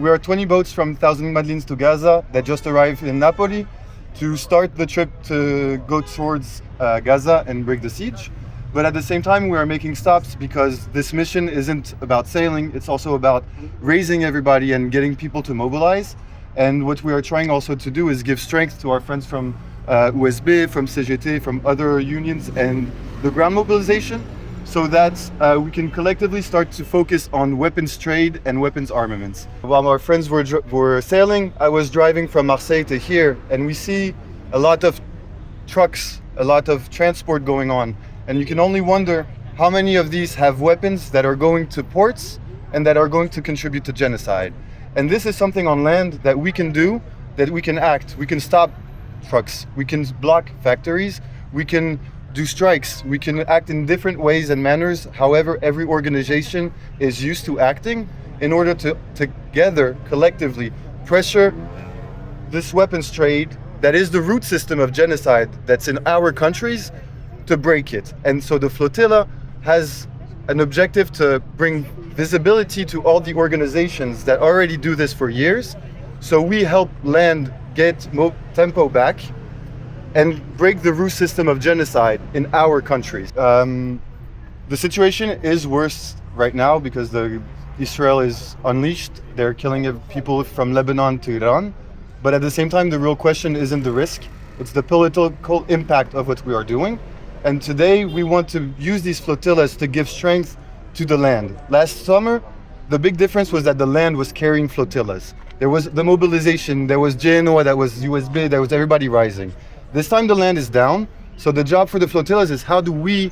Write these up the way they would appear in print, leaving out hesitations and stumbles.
We are 20 boats from 1,000 Madleens to Gaza that just arrived in Naples to start the trip to go towards Gaza and break the siege. But at the same time, we are making stops because this mission isn't about sailing, it's also about raising everybody and getting people to mobilize. And what we are trying also to do is give strength to our friends from USB, from CGT, from other unions and the ground mobilization, so that we can collectively start to focus on weapons trade and weapons armaments. While our friends were sailing, I was driving from Marseille to here, and we see a lot of trucks, a lot of transport going on. And you can only wonder how many of these have weapons that are going to ports and that are going to contribute to genocide. And this is something on land that we can do, that we can act. We can stop trucks, we can block factories, we can do strikes, we can act in different ways and manners, however every organization is used to acting, in order to together, collectively, pressure this weapons trade that is the root system of genocide that's in our countries, to break it. And so the Flotilla has an objective to bring visibility to all the organizations that already do this for years. So we help land get tempo back and break the root system of genocide in our countries. The situation is worse right now because Israel is unleashed. They're killing people from Lebanon to Iran. But at the same time, the real question isn't the risk, it's the political impact of what we are doing. And today we want to use these flotillas to give strength to the land. Last summer, the big difference was that the land was carrying flotillas. There was the mobilization, there was Genoa, there was USB, there was everybody rising. This time the land is down, so the job for the flotillas is how do we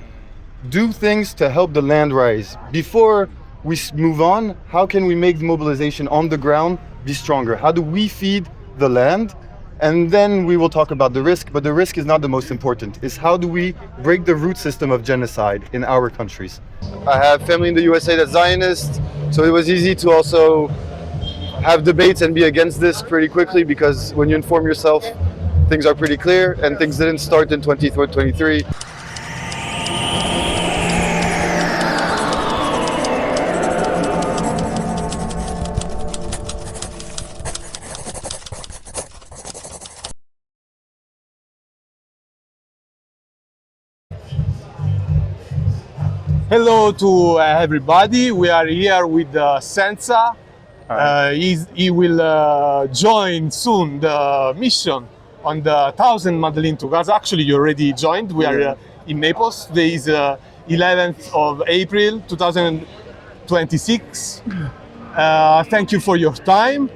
do things to help the land rise? Before we move on, how can we make the mobilization on the ground be stronger? How do we feed the land? And then we will talk about the risk, but the risk is not the most important. It's how do we break the root system of genocide in our countries. I have family in the USA that's Zionist, so it was easy to also have debates and be against this pretty quickly, because when you inform yourself, things are pretty clear, and things didn't start in 2023. Hello to everybody. We are here with Senza. He will join soon the mission on the 1,000 Madleens to Gaza. Actually, you already joined. We are in Naples. Today is 11th of April 2026. Thank you for your time.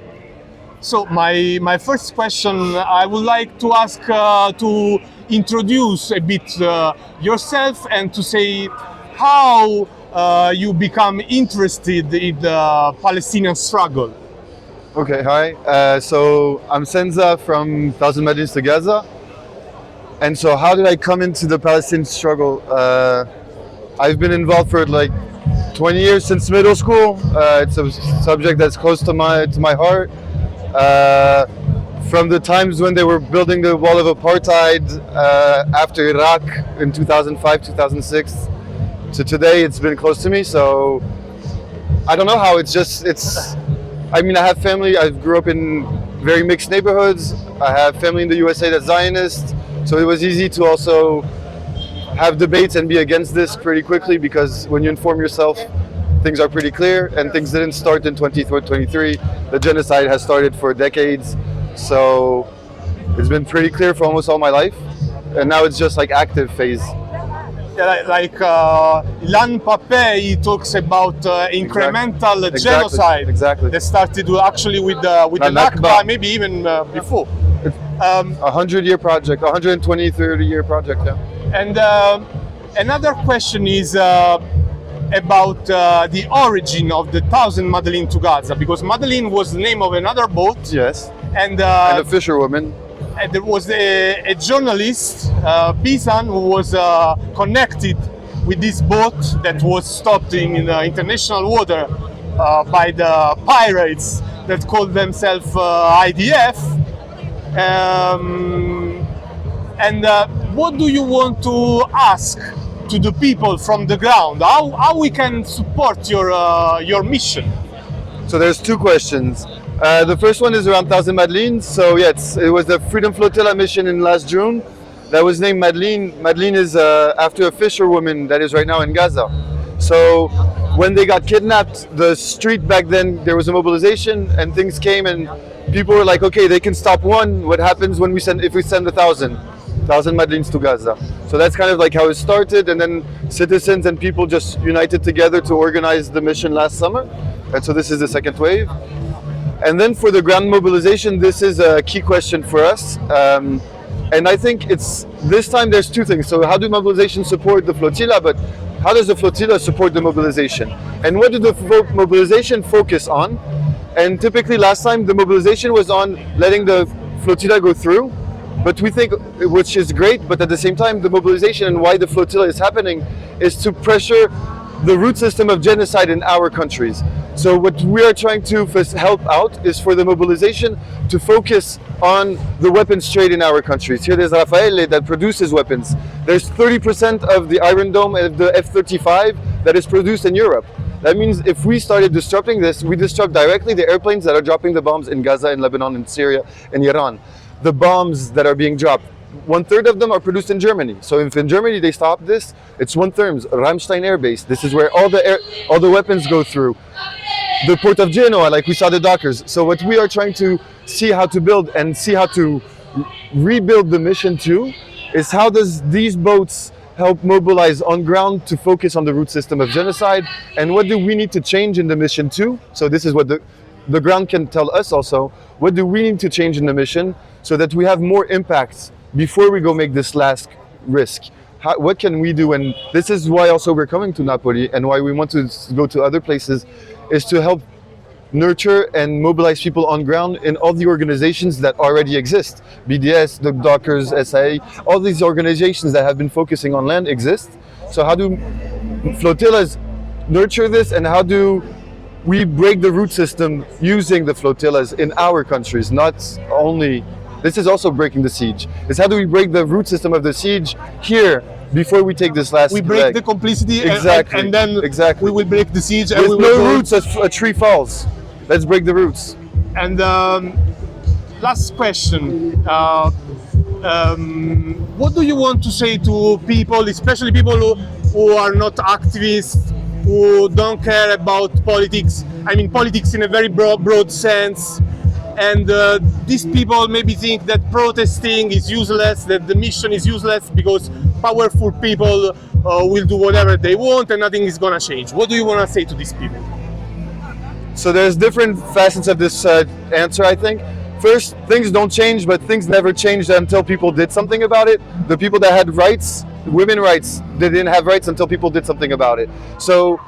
So my first question, I would like to ask to introduce a bit yourself and to say how you become interested in the Palestinian struggle. Okay, hi. So I'm Senza from 1,000 Madleens to Gaza. And so how did I come into the Palestinian struggle? I've been involved for like 20 years since middle school. It's a subject that's close to my heart. From the times when they were building the wall of apartheid after Iraq in 2005, 2006. So today it's been close to me, so I don't know how, I mean, I have family, I grew up in very mixed neighborhoods, I have family in the USA that's Zionist, so it was easy to also have debates and be against this pretty quickly, because when you inform yourself, things are pretty clear, and things didn't start in 2023, the genocide has started for decades, so it's been pretty clear for almost all my life, and now it's just like active phase. Like Ilan Pape, he talks about incremental genocide. Exactly. That started actually with the Nakba, maybe even before. 100-year project, 120, 30-year project, yeah. And another question is about the origin of the 1,000 Madleens to Gaza, because Madleen was the name of another boat. Yes. And a fisherwoman. And there was a journalist, Pisan, who was connected with this boat that was stopped in international water by the pirates that called themselves IDF. And what do you want to ask to the people from the ground? How we can support your mission? So there's two questions. The first one is around 1,000 Madleens. So yes, it was the Freedom Flotilla mission in last June that was named Madleen. Madleen is after a fisherwoman that is right now in Gaza. So when they got kidnapped, the street back then, there was a mobilization and things came and people were like, okay, they can stop one. What happens when if we send 1,000 Madleens to Gaza? So that's kind of like how it started, and then citizens and people just united together to organize the mission last summer. And so this is the second wave. And then for the ground mobilization, this is a key question for us. And I think this time there's two things. So how do mobilization support the flotilla, but how does the flotilla support the mobilization? And what did the mobilization focus on? And typically last time the mobilization was on letting the flotilla go through, but we think, which is great, but at the same time the mobilization and why the flotilla is happening is to pressure the root system of genocide in our countries. So what we are trying to help out is for the mobilization to focus on the weapons trade in our countries. Here there's Raffaele that produces weapons. There's 30% of the Iron Dome and the F-35 that is produced in Europe. That means if we started disrupting this, we disrupt directly the airplanes that are dropping the bombs in Gaza, in Lebanon, in Syria, in Iran. The bombs that are being dropped, 1/3 of them are produced in Germany. So if in Germany they stop this, it's 1/3. Ramstein Air Base, this is where all the weapons go through. The port of Genoa, like we saw the Dockers. So what we are trying to see how to build and see how to rebuild the mission to is how does these boats help mobilize on ground to focus on the root system of genocide, and what do we need to change in the mission too? So this is what the ground can tell us also. What do we need to change in the mission so that we have more impacts before we go make this last risk? What can we do? And this is why also we're coming to Napoli and why we want to go to other places, is to help nurture and mobilize people on ground in all the organizations that already exist. BDS, the Dockers, SAA, all these organizations that have been focusing on land exist. So how do flotillas nurture this, and how do we break the root system using the flotillas in our countries? Not only, this is also breaking the siege. It's how do we break the root system of the siege here before we take this last We break leg. the complicity Exactly. and then we will break the siege. And With we will no go. roots, a tree falls. Let's break the roots. And last question. What do you want to say to people, especially people who are not activists, who don't care about politics? I mean, politics in a very broad sense. And these people maybe think that protesting is useless, that the mission is useless because powerful people will do whatever they want and nothing is gonna change. What do you want to say to these people? So there's different facets of this answer, I think. First, things don't change, but things never changed until people did something about it. The people that had rights, women's rights, they didn't have rights until people did something about it. So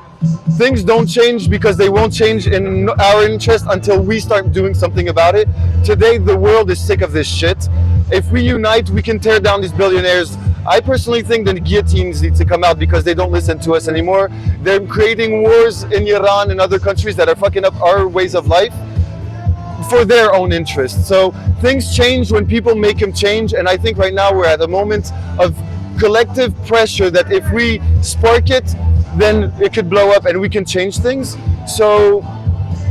things don't change because they won't change in our interest until we start doing something about it. Today, the world is sick of this shit. If we unite, we can tear down these billionaires. I personally think the guillotines need to come out because they don't listen to us anymore. They're creating wars in Iran and other countries that are fucking up our ways of life for their own interests. So things change when people make them change, and I think right now we're at a moment of collective pressure that if we spark it, then it could blow up and we can change things. So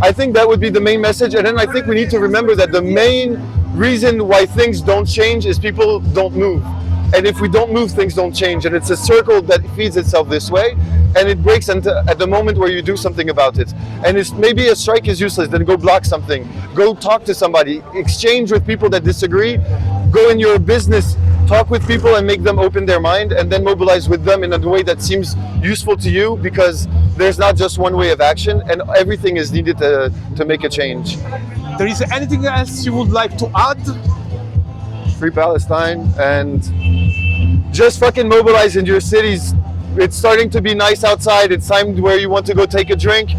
I think that would be the main message. And then I think we need to remember that the main reason why things don't change is people don't move. And if we don't move, things don't change. And it's a circle that feeds itself this way, and it breaks at the moment where you do something about it. And it's maybe a strike is useless, then go block something, go talk to somebody, exchange with people that disagree, go in your business, talk with people and make them open their mind, and then mobilize with them in a way that seems useful to you, because there's not just one way of action and everything is needed to make a change. There is anything else you would like to add? Free Palestine, and just fucking mobilize in your cities. It's starting to be nice outside. It's time where you want to go take a drink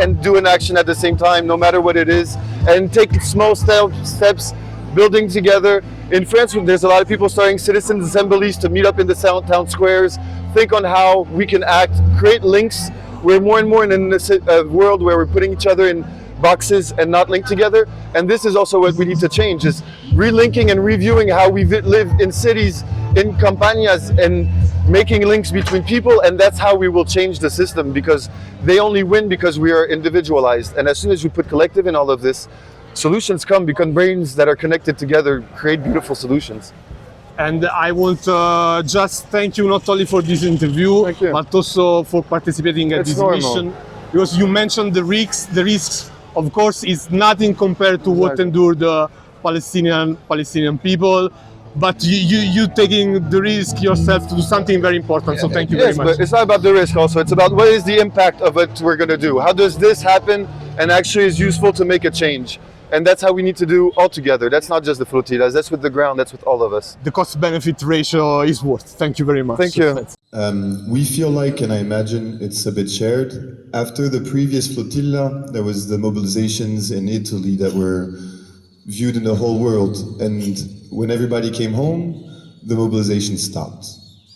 and do an action at the same time, no matter what it is, and take small steps, building together. In France, there's a lot of people starting citizens assemblies to meet up in the town squares, think on how we can act, create links. We're more and more in a world where we're putting each other in boxes and not linked together, and this is also what we need to change, is relinking and reviewing how we live in cities, in campañas, and making links between people, and that's how we will change the system, because they only win because we are individualized. And as soon as we put collective in all of this, solutions come, because brains that are connected together create beautiful solutions. And I want just thank you not only for this interview, but also for participating at this mission. Because you mentioned the risks. The risks, of course, is nothing compared to what endured the Palestinian people. But you taking the risk yourself to do something very important. So thank you very much. But it's not about the risk also. It's about what is the impact of what we're going to do. How does this happen and actually is useful to make a change? And that's how we need to do all together. That's not just the flotillas. That's with the ground. That's with all of us. The cost-benefit ratio is worth. Thank you very much. Thank you. We feel like, and I imagine it's a bit shared, after the previous flotilla, there was the mobilizations in Italy that were viewed in the whole world. And when everybody came home, the mobilization stopped.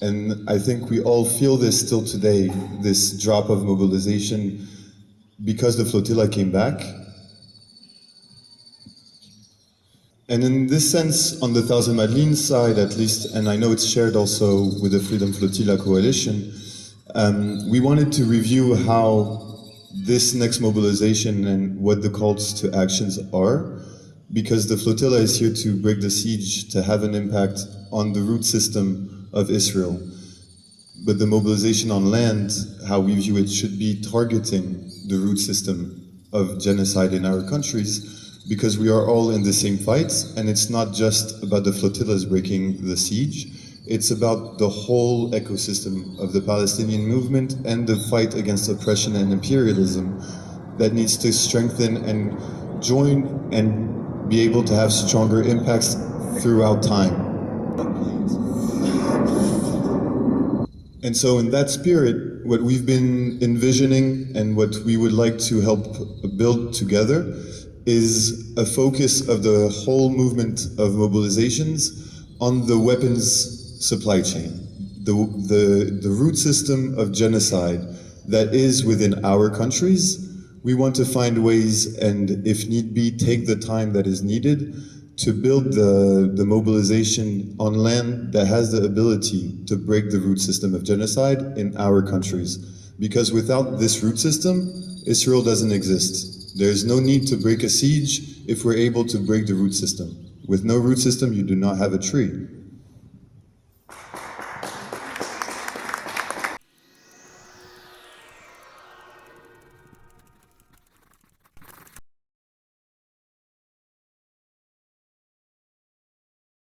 And I think we all feel this still today, this drop of mobilization, because the flotilla came back. And in this sense, on the Thousand Madleens side at least, and I know it's shared also with the Freedom Flotilla Coalition, we wanted to review how this next mobilization and what the calls to actions are, because the flotilla is here to break the siege, to have an impact on the root system of Israel. But the mobilization on land, how we view it, should be targeting the root system of genocide in our countries, because we are all in the same fight, and it's not just about the flotillas breaking the siege, it's about the whole ecosystem of the Palestinian movement and the fight against oppression and imperialism that needs to strengthen and join and be able to have stronger impacts throughout time. And so in that spirit, what we've been envisioning and what we would like to help build together is a focus of the whole movement of mobilizations on the weapons supply chain, the root system of genocide that is within our countries. We want to find ways, and if need be, take the time that is needed to build the mobilization on land that has the ability to break the root system of genocide in our countries. Because without this root system, Israel doesn't exist. There's no need to break a siege if we're able to break the root system. With no root system, you do not have a tree.